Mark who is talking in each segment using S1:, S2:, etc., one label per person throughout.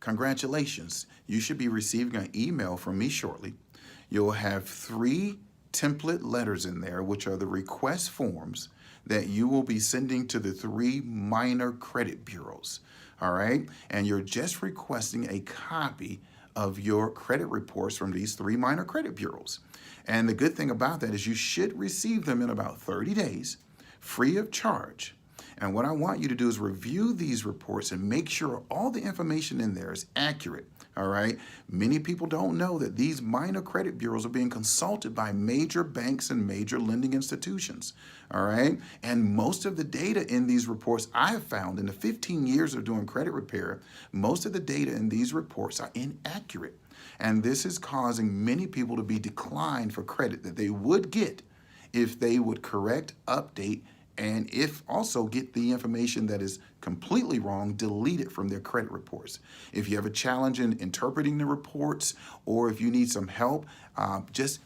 S1: congratulations. You should be receiving an email from me shortly. You'll have 3 template letters in there, which are the request forms that you will be sending to the 3 minor credit bureaus. All right? And you're just requesting a copy of your credit reports from these 3 minor credit bureaus. And the good thing about that is you should receive them in about 30 days, free of charge. And what I want you to do is review these reports and make sure all the information in there is accurate. All right. Many people don't know that these minor credit bureaus are being consulted by major banks and major lending institutions. All right. And most of the data in these reports I have found in the 15 years of doing credit repair, most of the data in these reports are inaccurate. And this is causing many people to be declined for credit that they would get if they would correct, update, and if also get the information that is completely wrong, delete it from their credit reports. If you have a challenge in interpreting the reports, or if you need some help, just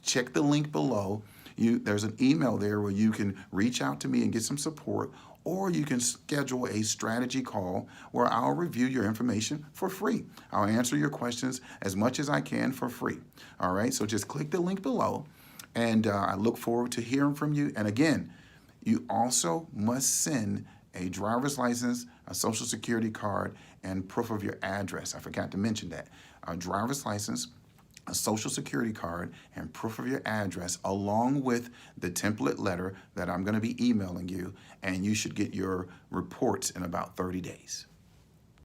S1: check the link below. There's an email there where you can reach out to me and get some support, or you can schedule a strategy call where I'll review your information for free. I'll answer your questions as much as I can for free. All right, so just click the link below, and I look forward to hearing from you. And again, you also must send a driver's license, a social security card, and proof of your address. I forgot to mention that. A driver's license, a social security card, and proof of your address, along with the template letter that I'm going to be emailing you, and you should get your reports in about 30 days.